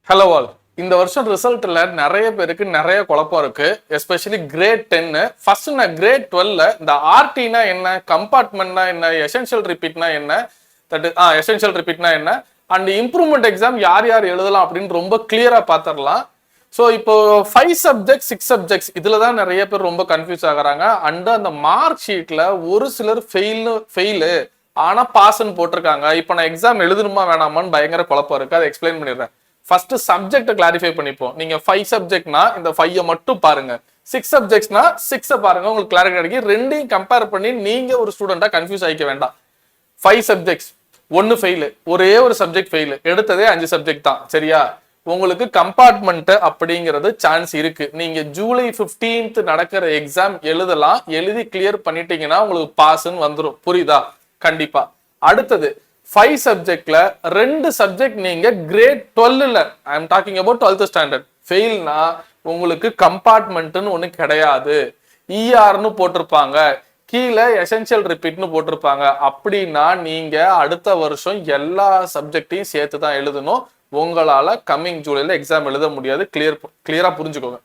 Hello all. இந்த வருஷம் ரிசல்ட்ல நிறைய பேருக்கு நிறைய குழப்பம் இருக்கு. Especially grade 10. ஃபர்ஸ்ட் நான் கிரேட் 12ல இந்த ஆர்டினா என்ன, கம்பார்ட்மெண்ட்னா என்ன, எசென்ஷியல் ரிப்பீட்னா என்ன, எசென்ஷியல் ரிப்பீட்னா என்ன, அண்ட் இம்ப்ரூவ்மெண்ட் எக்ஸாம் யார் யார் எழுதலாம் அப்படின்னு ரொம்ப கிளியரா பார்த்துடலாம். ஸோ இப்போ 5 சப்ஜெக்ட் 6 சப்ஜெக்ட்ஸ் இதுல தான் நிறைய பேர் ரொம்ப கன்ஃபியூஸ் ஆகுறாங்க. அண்ட் அந்த மார்க் ஷீட்ல ஒரு சிலர் ஃபெயிலு ஆனா பாஸ்ன்னு போட்டிருக்காங்க. இப்போ நான் எக்ஸாம் எழுதணுமா வேணாமான்னு பயங்கர குழப்பம் இருக்கு. அதை எக்ஸ்பிளைன் பண்ணிடுறேன். ஃபர்ஸ்ட் சப்ஜெக்ட் கிளாரிஃபை பண்ணிப்போம். நீங்க 5 சப்ஜெக்ட்னா இந்த 5 மட்டும் பாருங்க, 6 சப்ஜெக்ட்ஸ்னா 6 பாருங்க, உங்களுக்கு கிளாரிட்டி கிடைக்கும். ரெண்டையும் கம்பேர் பண்ணி நீங்க ஒரு ஸ்டூடெண்டா கன்ஃபியூஸ் ஆகிக்க வேண்டாம். 5 சப்ஜெக்ட்ஸ் 1 ஃபெயில், ஒரே ஒரு சப்ஜெக்ட் ஃபெயில், எடுத்ததே 5 சப்ஜெக்ட் தான், சரியா? உங்களுக்கு கம்பார்ட்மெண்ட் அப்படிங்கிறது சான்ஸ் இருக்கு. நீங்க ஜூலை 15th நடக்கிற எக்ஸாம் எழுதலாம். எழுதி கிளியர் பண்ணிட்டீங்கன்னா உங்களுக்கு பாஸ்ன்னு வந்துடும். புரியுதா? கண்டிப்பா. அடுத்தது 5 சப்ஜெக்ட்ல 2 சப்ஜெக்ட் நீங்க கிரேட் 12ல, I'm talking about 12th standard, ஃபெயில்னா உங்களுக்கு கம்பார்ட்மெண்ட்னு ஒண்ணு கிடையாது. இஆர்னு போட்டிருப்பாங்க, கீழே எசென்ஷியல் ரிப்பீட்னு போட்டிருப்பாங்க. அப்படின்னா நீங்க அடுத்த வருஷம் எல்லா சப்ஜெக்டையும் சேர்த்து தான் எழுதணும். உங்களால கம்மிங் ஜூலைல எக்ஸாம் எழுத முடியாது. கிளியரா புரிஞ்சுக்கோங்க.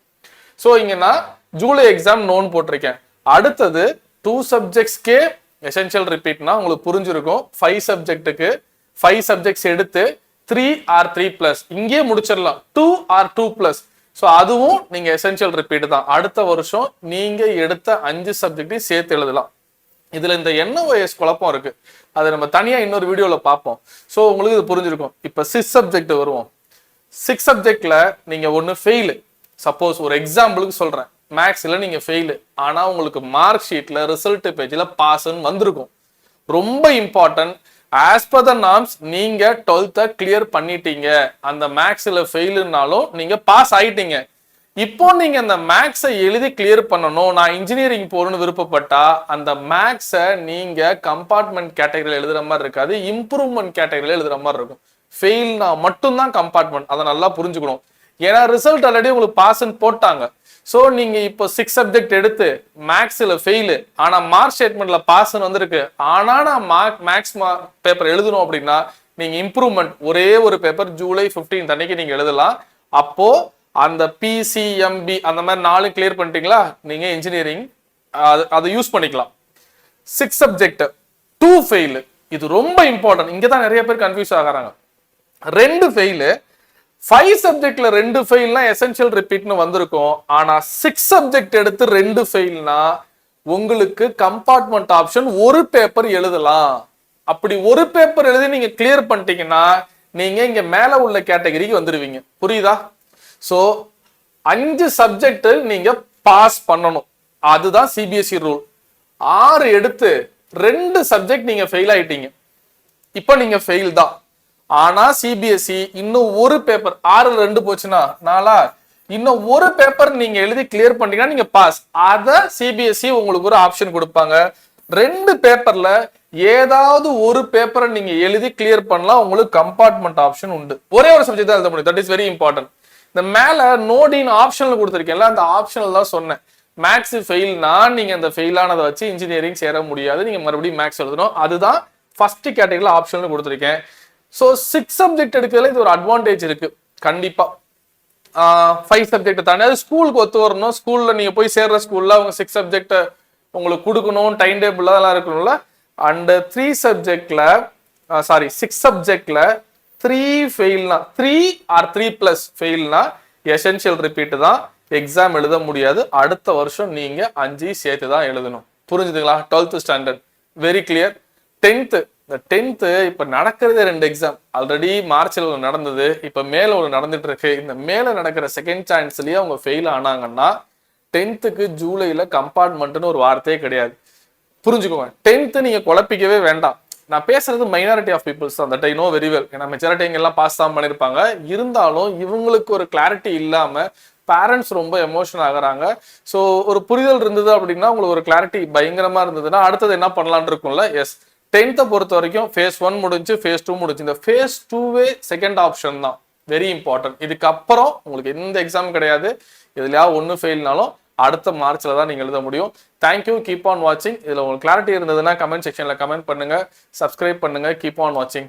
ஸோ இங்க நான் ஜூலை எக்ஸாம் நோன் போட்டிருக்கேன். அடுத்தது 2 சப்ஜெக்ட்ஸ்க்கே எசென்ஷியல் ரிப்பீட்னா உங்களுக்கு புரிஞ்சிருக்கும். 5 சப்ஜெக்ட்டுக்கு 5 சப்ஜெக்ட்ஸ் எடுத்து 3 or 3+, இங்கே முடிச்சிடலாம். 2 or 2+. ஸோ அதுவும் நீங்க எசென்ஷியல் ரிப்பீட் தான். அடுத்த வருஷம் நீங்க எடுத்த 5 சப்ஜெக்டையும் சேர்த்து எழுதலாம். இதுல இந்த NOIS குழப்பம் இருக்கு. அதை நம்ம தனியா இன்னொரு வீடியோல பார்ப்போம். ஸோ உங்களுக்கு இது புரிஞ்சிருக்கும். இப்ப 6 சப்ஜெக்ட் வருவோம். 6 சப்ஜெக்ட்ல நீங்க ஒன்னு ஃபெயில், சப்போஸ் ஒரு எக்ஸாம்பிளுக்கு சொல்றேன், மேக்ஸ்ல நீங்க ஃபெயில், ஆனா உங்களுக்கு மார்க் ஷீட்ல ரிசல்ட் பேஜ்ல பாஸ்ன்னு வந்திருக்கும். ரொம்ப important, as per the norms நீங்க 12th கிளியர் பண்ணிட்டீங்க. அந்த மேக்ஸ்ல ஃபெயிலுனாலும் நீங்க பாஸ் ஆயிட்டீங்க. இப்போ நீங்க அந்த மேக்ஸை எழுதி கிளியர் பண்ணணும். நான் இன்ஜினியரிங் போகணும்னு விருப்பப்பட்டா அந்த மேக்ஸை நீங்க கம்பார்ட்மெண்ட் கேட்டகரியில் எழுதுற மாதிரி இருக்காது, இம்ப்ரூவ்மெண்ட் கேட்டகரியில் எழுதுற மாதிரி இருக்கும். ஃபெயில்னா மட்டும்தான் கம்பார்ட்மெண்ட். அதை நல்லா புரிஞ்சுக்கணும். ஏன்னா ரிசல்ட் ஆல்ரெடி உங்களுக்கு பாஸ்ன்னு போட்டாங்க. ஸோ நீங்க இப்போ 6 சப்ஜெக்ட் எடுத்து மேக்ஸ்ல ஃபெயிலு, ஆனா மார்க் ஸ்டேட்மெண்ட்ல பாஸ்ன்னு வந்திருக்கு. ஆனா நான் மேக்ஸ் பேப்பர் எழுதணும் அப்படின்னா நீங்க இம்ப்ரூவ்மெண்ட் ஒரே ஒரு பேப்பர் ஜூலை 15 அன்னைக்கு நீங்க எழுதலாம். அப்போ அந்த PCMB அந்த மாதிரி 4 கிளியர் பண்ணிட்டீங்களா, நீங்க இன்ஜினியரிங் அதை யூஸ் பண்ணிக்கலாம். 6 சப்ஜெக்ட் 2 ஃபெயில், இது ரொம்ப இம்பார்ட்டன்ட். இங்கதான் நிறைய பேர் கன்ஃபியூஸ் ஆகுறாங்க. 2 ஃபெயிலு, 5 சப்ஜெக்ட்ல 2 ஃபெயில்னா எசென்ஷியல் ரிப்பீட்னு வந்திருக்கும். ஆனா 6 சப்ஜெக்ட் எடுத்து 2 ஃபெயில்னா உங்களுக்கு கம்பார்ட்மெண்ட் ஆப்ஷன் ஒரு பேப்பர் எழுதலாம். அப்படி ஒரு பேப்பர் எழுதி நீங்க கிளியர் பண்ணிட்டீங்கன்னா நீங்க இங்க மேல உள்ள கேட்டகரிக்கு வந்துடுவீங்க. புரியுதா? சோ 5 சப்ஜெக்ட் நீங்க பாஸ் பண்ணணும். அதுதான் CBSE ரூல். 6 எடுத்து 2 சப்ஜெக்ட் நீங்க ஃபெயில் ஆயிட்டீங்க. இப்ப நீங்க ஃபெயில் தான். ஆனா CBSE இன்னும் ஒரு பேப்பர், 6ல் 2 போச்சுன்னா 4, இன்னும் ஒரு பேப்பர் நீங்க எழுதி கிளியர் பண்ணீங்கன்னா நீங்க பாஸ். அத CBSE உங்களுக்கு ஒரு ஆப்ஷன் கொடுப்பாங்க. 2 பேப்பர்ல ஏதாவது ஒரு பேப்பரை நீங்க எழுதி கிளியர் பண்ணலாம். உங்களுக்கு கம்பார்ட்மெண்ட் ஆப்ஷன் உண்டு. ஒரே ஒரு சப்ஜெக்ட் தான் எழுத முடியும். That is very important. இந்த மேல நோடின்னு ஆப்ஷனல் கொடுத்துருக்கேன்ல, அந்த ஆப்ஷனல் தான் சொன்னேன். மேக்ஸ் ஃபெயில்னா நீங்க அந்த ஃபெயில் ஆனதை வச்சு இன்ஜினியரிங் சேர முடியாது. நீங்க மறுபடியும் மேக்ஸ் எழுதணும். அதுதான் ஃபர்ஸ்ட் கேட்டகரியில ஆப்ஷனல் கொடுத்துருக்கேன். ஸோ 6 சப்ஜெக்ட் எடுக்கிறதுல இது ஒரு அட்வான்டேஜ் இருக்கு கண்டிப்பா. 5 சப்ஜெக்ட் தானே அது ஸ்கூலுக்கு ஒத்து வரணும். ஸ்கூல்ல நீங்க போய் சேர்ற ஸ்கூல்ல அவங்க 6 சப்ஜெக்ட் உங்களுக்கு கொடுக்கணும், டைம் டேபிள் அதெல்லாம் இருக்கணும்ல. அண்ட் 3 சப்ஜெக்ட்ல 6 சப்ஜெக்ட்ல 3 ஃபெயில்னா 3 or 3+ ஃபெயில்னா எசென்ஷியல் ரிப்பீட் தான். எக்ஸாம் எழுத முடியாது. அடுத்த வருஷம் நீங்க 5 சேர்த்து தான் எழுதணும். புரிஞ்சுதுங்களா? 12th standard very clear. 10th, இந்த 10th இப்ப நடக்கிறதே 2 எக்ஸாம். ஆல்ரெடி மார்ச்ல ஒன்று நடந்தது, இப்ப மேல ஒன்று நடந்துட்டு இருக்கு. இந்த மேல நடக்கிற செகண்ட் சான்ஸ்லயே அவங்க ஃபெயில் ஆனாங்கன்னா 10th ஜூலைல கம்பார்ட்மெண்ட்னு ஒரு வார்த்தையே கிடையாது. புரிஞ்சுக்கோங்க. 10th நீங்க குழப்பிக்கவே வேண்டாம். நான் பேசுறது மைனாரிட்டி ஆஃப் பீப்புள்ஸ் தான், that I know very well. ஏன்னா மெஜாரிட்டி எல்லாம் பாஸ் தான் பண்ணிருப்பாங்க. இருந்தாலும் இவங்களுக்கு ஒரு கிளாரிட்டி இல்லாம பேரண்ட்ஸ் ரொம்ப எமோஷன் ஆகுறாங்க. ஸோ ஒரு புரிதல் இருந்தது அப்படின்னா உங்களுக்கு ஒரு கிளாரிட்டி பயங்கரமா இருந்ததுன்னா அடுத்தது என்ன பண்ணலான்னு இருக்கும்ல. எஸ், 10th பொறுத்த வரைக்கும் phase 1 முடிஞ்சு, phase 2 முடிஞ்சு. இந்த phase 2வே செகண்ட் ஆப்ஷன் தான். Very important. இதுக்கப்புறம் உங்களுக்கு எந்த எக்ஸாம் கிடையாது. இதுலயா ஒன்னு ஃபெயில்னாலும் அடுத்த மார்ச்ல தான் நீங்க எழுத முடியும். தேங்க்யூ, கீப் ஆன் வாட்சிங். இதுல உங்களுக்கு கிளாரிட்டி இருந்ததுன்னா கமெண்ட் செக்ஷன்ல கமெண்ட் பண்ணுங்க, சப்ஸ்கிரைப் பண்ணுங்க. கீப் ஆன் வாட்சிங்.